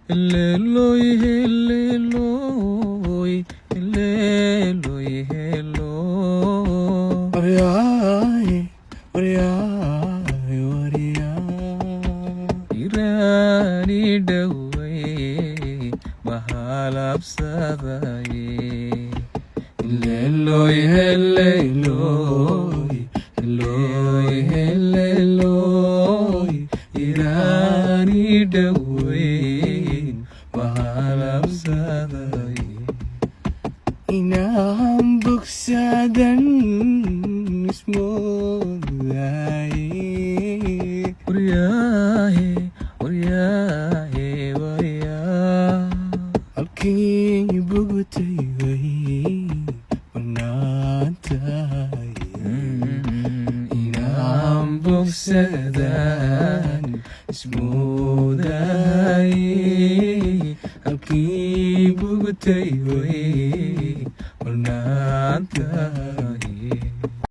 Helloy, helloy, helloy, hello. Irani daway, mahalap saday. Helloy, helloy, helloy, helloy. Irani daway, mahalap saday. Inahambog sa dan mismo ay Uriyahe, uriyahe, wariya Aking ibugutay ay manatay Inahambog sa dan mismo ay Aking ibugutay ay manatay